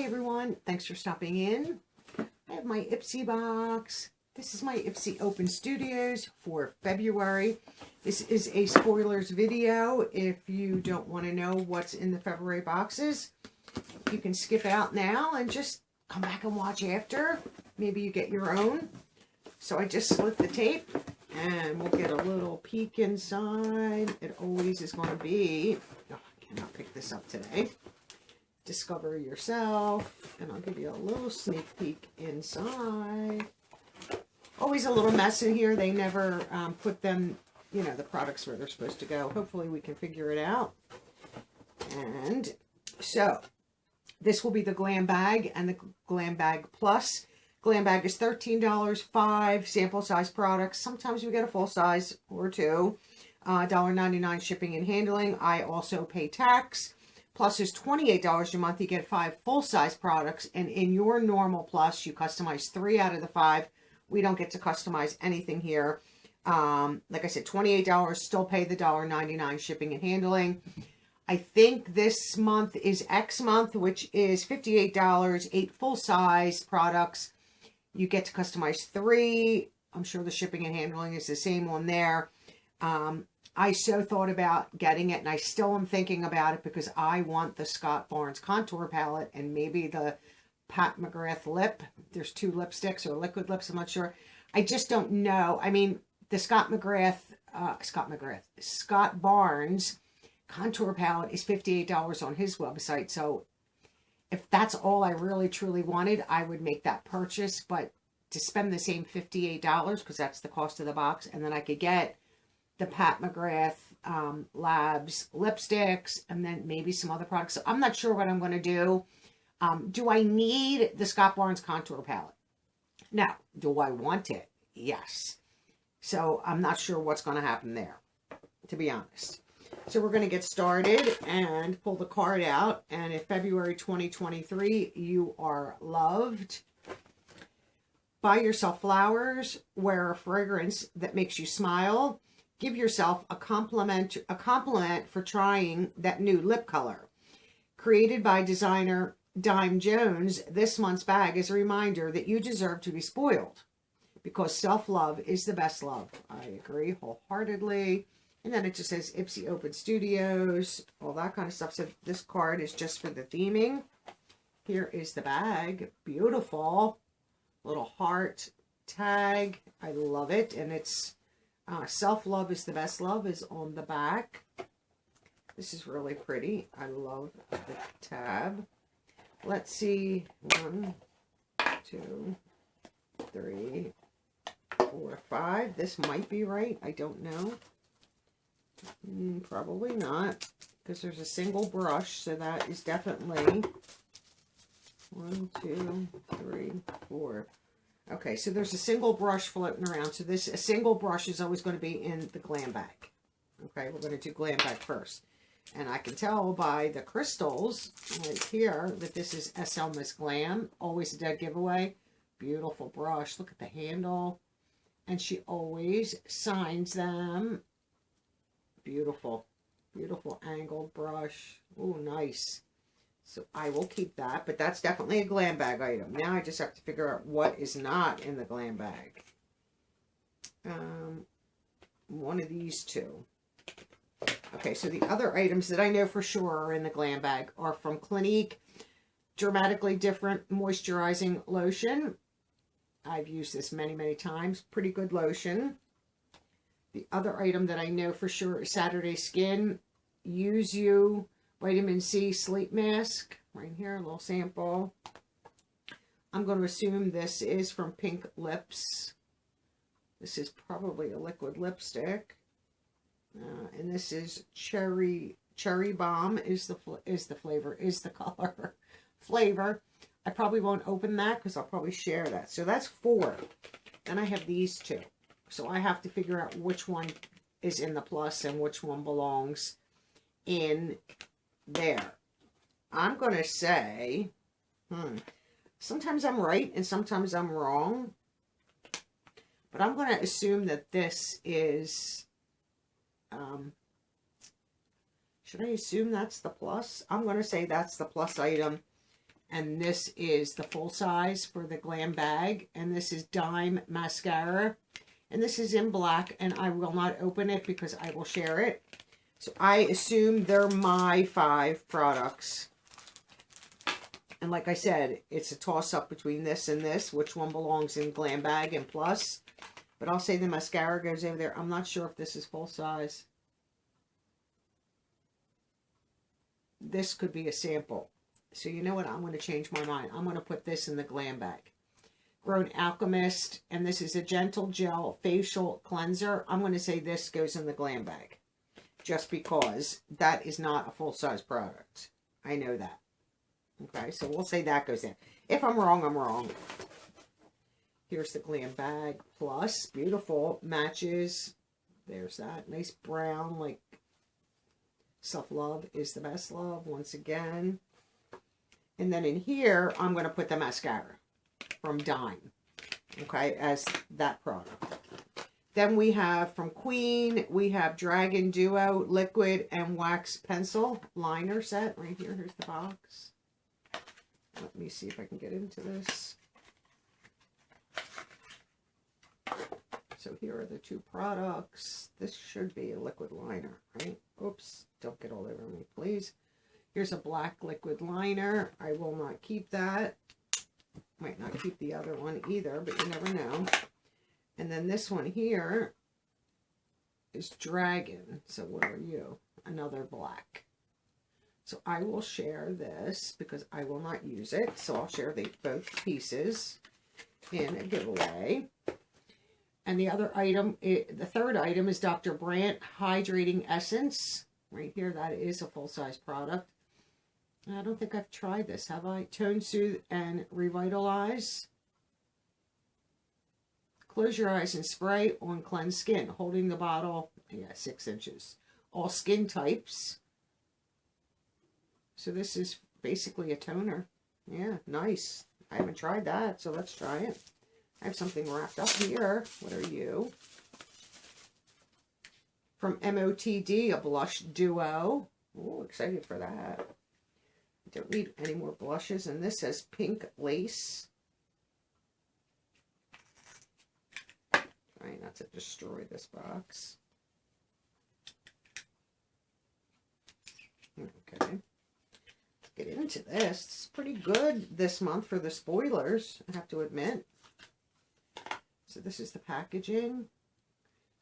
Hi everyone, thanks for stopping in. I have my Ipsy box. This is my Ipsy Open Studios for February. This is a spoilers video. If you don't want to know what's in the February boxes, you can skip out now and just come back and watch after. Maybe you get your own. So I just slit the tape and we'll get a little peek inside. It always is going to be, oh, I cannot pick this up today. Discover yourself, and I'll give you a little sneak peek inside. Always a little mess in here. They never put them, you know, the products where they're supposed to go. Hopefully we can figure it out. And so this will be the Glam Bag and the Glam Bag Plus. Glam Bag is $13, 5 sample size products. Sometimes we get a full size or two. $1.99 shipping and handling. I also pay tax. Plus is $28 a month. You get 5 full-size products, and in your normal Plus, you customize 3 out of the 5. We don't get to customize anything here. Like I said, $28, still pay the $1.99 shipping and handling. I think this month is X month, which is $58, 8 full-size products. You get to customize 3. I'm sure the shipping and handling is the same on there. I so thought about getting it, and I still am thinking about it because I want the Scott Barnes contour palette and maybe the Pat McGrath lip. There's 2 lipsticks or liquid lips, I'm not sure. I just don't know. I mean, the Scott Barnes contour palette is $58 on his website. So if that's all I really truly wanted, I would make that purchase. But to spend the same $58, because that's the cost of the box, and then I could get the Pat McGrath Labs lipsticks, and then maybe some other products. So I'm not sure what I'm going to do. Do I need the Scott Barnes contour palette? No. Do I want it? Yes. So I'm not sure what's going to happen there, to be honest. So we're going to get started and pull the card out. And in February 2023, you are loved. Buy yourself flowers. Wear a fragrance that makes you smile. Give yourself a compliment for trying that new lip color. Created by designer Dime Jones, this month's bag is a reminder that you deserve to be spoiled because self-love is the best love. I agree wholeheartedly. And then it just says Ipsy Open Studios, all that kind of stuff. So this card is just for the theming. Here is the bag. Beautiful. Little heart tag. I love it. And it's self-love is the best love is on the back. This is really pretty. I love the tab. Let's see. 1, 2, 3, 4, 5. This might be right. I don't know. Probably not, because there's a single brush, so that is definitely 1, 2, 3, 4. Okay, so there's a single brush floating around. So a single brush is always going to be in the Glam Bag. Okay, we're going to do Glam Bag first. And I can tell by the crystals right here that this is SL Miss Glam. Always a dead giveaway. Beautiful brush. Look at the handle. And she always signs them. Beautiful. Beautiful angled brush. Oh, nice. So I will keep that, but that's definitely a Glam Bag item. Now I just have to figure out what is not in the Glam Bag. One of these 2. Okay, so the other items that I know for sure are in the Glam Bag are from Clinique. Dramatically Different Moisturizing Lotion. I've used this many, many times. Pretty good lotion. The other item that I know for sure is Saturday Skin. Use You Vitamin C Sleep Mask. Right here, a little sample. I'm going to assume this is from Pink Lips. This is probably a liquid lipstick. And this is Cherry Bomb is the color flavor. I probably won't open that because I'll probably share that. So that's 4. Then I have these 2. So I have to figure out which one is in the plus and which one belongs in there. I'm going to say, sometimes I'm right and sometimes I'm wrong. But I'm going to assume that this is, should I assume that's the plus? I'm going to say that's the plus item. And this is the full size for the Glam bag. And this is Dime Mascara. And this is in black. And I will not open it because I will share it. So I assume they're my 5 products. And like I said, it's a toss-up between this and this. Which one belongs in Glam bag and Plus. But I'll say the mascara goes over there. I'm not sure if this is full size. This could be a sample. So you know what? I'm going to change my mind. I'm going to put this in the Glam bag. Grown Alchemist. And this is a Gentle Gel Facial Cleanser. I'm going to say this goes in the Glam bag. Just because that is not a full-size product. I know that. Okay, so we'll say that goes in. If I'm wrong, I'm wrong. Here's the Glam bag Plus. Beautiful. Matches. There's that. Nice brown, like self-love is the best love, once again. And then in here, I'm going to put the mascara from Dime. Okay, as that product. Then we have from Queen, we have Dragon Duo Liquid and Wax Pencil Liner Set. Right here, here's the box. Let me see if I can get into this. So here are the 2 products. This should be a liquid liner, right? Oops, don't get all over me, please. Here's a black liquid liner. I will not keep that. Might not keep the other one either, but you never know. And then this one here is Dragon. So what are you? Another black. So I will share this because I will not use it. So I'll share both pieces in a giveaway. And the other item, the third item is Dr. Brandt Hydrating Essence. Right here, that is a full-size product. I don't think I've tried this, have I? Tone, Soothe, and Revitalize. Close your eyes and spray on cleansed skin. Holding the bottle, 6 inches. All skin types. So this is basically a toner. Yeah, nice. I haven't tried that, so let's try it. I have something wrapped up here. What are you? From MOTD, a blush duo. Oh, excited for that. Don't need any more blushes. And this says Pink Lace. Trying not to destroy this box. Okay. Let's get into this. It's pretty good this month for the spoilers, I have to admit. So this is the packaging.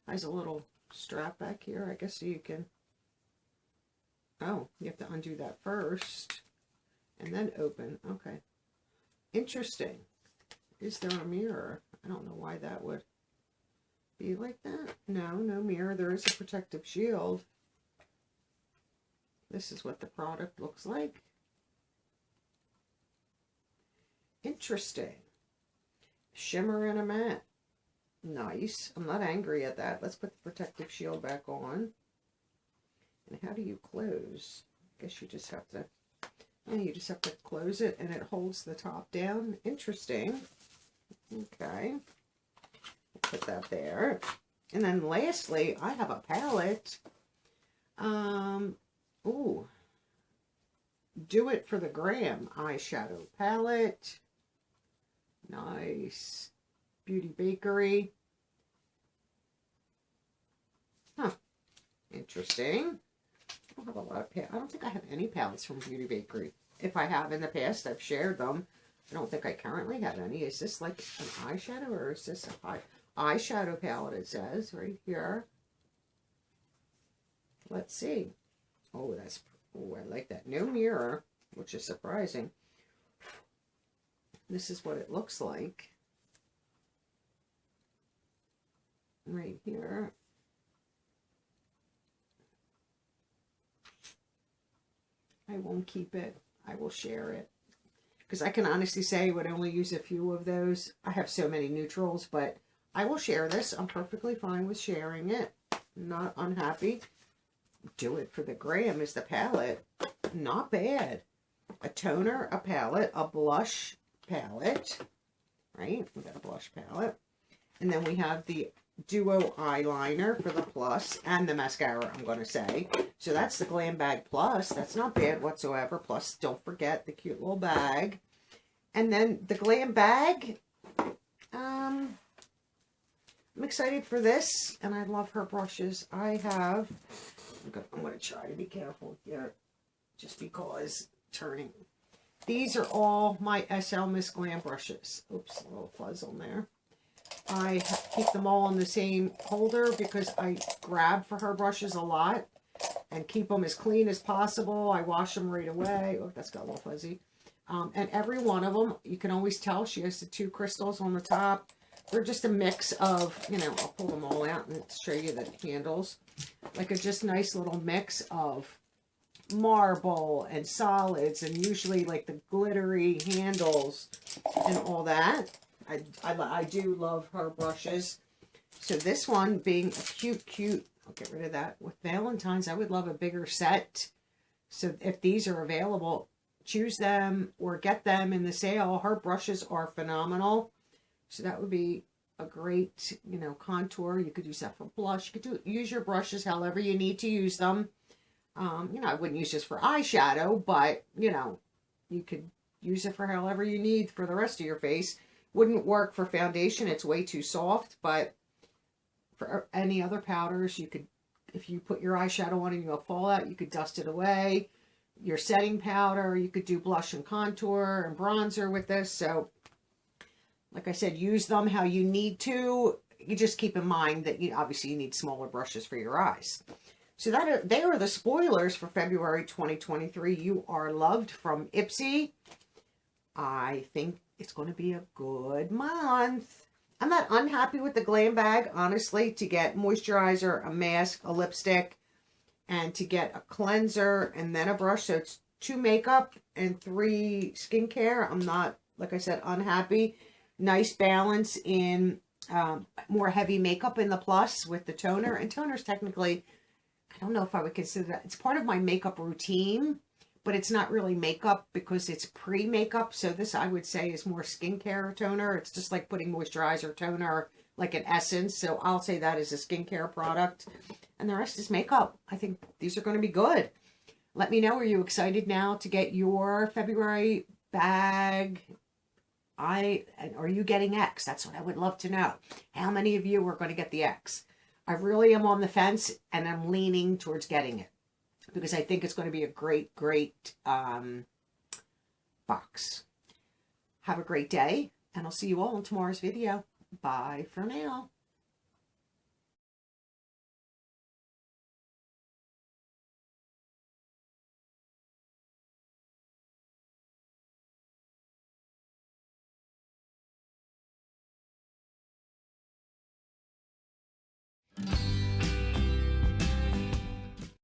Has a little strap back here, I guess, so you can... Oh, you have to undo that first. And then open. Okay. Interesting. Is there a mirror? I don't know why that would be like that. No, no mirror. There is a protective shield. This is what the product looks like. Interesting. Shimmer and a matte. Nice. I'm not angry at that. Let's put the protective shield back on. And how do you close? I guess you just have to... Yeah, you just have to close it and it holds the top down. Interesting. Okay. Put that there. And then lastly, I have a palette. Ooh. Do It for the Gram eyeshadow palette. Nice. Beauty Bakery. Huh. Interesting. I don't have a lot of I don't think I have any palettes from Beauty Bakery. If I have in the past, I've shared them. I don't think I currently have any. Is this like an eyeshadow or is this a eyeshadow palette, it says right here. Let's see. Oh, that's... Oh, I like that. No mirror, which is surprising. This is what it looks like. Right here. I won't keep it. I will share it. Because I can honestly say I would only use a few of those. I have so many neutrals, but I will share this. I'm perfectly fine with sharing it. Not unhappy. Do It for the Gram is the palette. Not bad. A toner, a palette, a blush palette. Right? We got a blush palette. And then we have the duo eyeliner for the plus, and the mascara, I'm going to say. So that's the Glam Bag Plus. That's not bad whatsoever. Plus, don't forget the cute little bag. And then the Glam Bag. I'm excited for this, and I love her brushes. I have, I'm going to try to be careful here, just because turning. These are all my SL Miss Glam brushes. Oops, a little fuzz on there. I keep them all in the same holder because I grab for her brushes a lot and keep them as clean as possible. I wash them right away. Oh, that's got a little fuzzy. And every one of them, you can always tell she has the 2 crystals on the top. They're just a mix of, you know, I'll pull them all out and show you the handles. Like a just nice little mix of marble and solids, and usually like the glittery handles and all that. I do love her brushes. So this one being a cute, I'll get rid of that. With Valentine's, I would love a bigger set. So if these are available, choose them or get them in the sale. Her brushes are phenomenal. So that would be a great, you know, contour. You could use that for blush. You could use your brushes however you need to use them. You know, I wouldn't use this for eyeshadow, but, you know, you could use it for however you need for the rest of your face. Wouldn't work for foundation. It's way too soft, but for any other powders, you could, if you put your eyeshadow on and you have fallout, you could dust it away. Your setting powder, you could do blush and contour and bronzer with this. So, like I said, use them how you need to. You just keep in mind that obviously you need smaller brushes for your eyes. So they are the spoilers for February 2023. You Are Loved from Ipsy. I think it's going to be a good month. I'm not unhappy with the Glam Bag, honestly, to get moisturizer, a mask, a lipstick, and to get a cleanser and then a brush. So it's 2 makeup and 3 skincare. I'm not, like I said, unhappy. Nice balance in more heavy makeup in the plus with the toner. And toner's technically, I don't know if I would consider that. It's part of my makeup routine, but it's not really makeup because it's pre-makeup. So this, I would say, is more skincare toner. It's just like putting moisturizer, toner, like an essence. So I'll say that is a skincare product. And the rest is makeup. I think these are going to be good. Let me know, are you excited now to get your February bag? Are you getting X? That's what I would love to know. How many of you are going to get the X? I really am on the fence, and I'm leaning towards getting it because I think it's going to be a great box. Have a great day, and I'll see you all in tomorrow's video. Bye for now.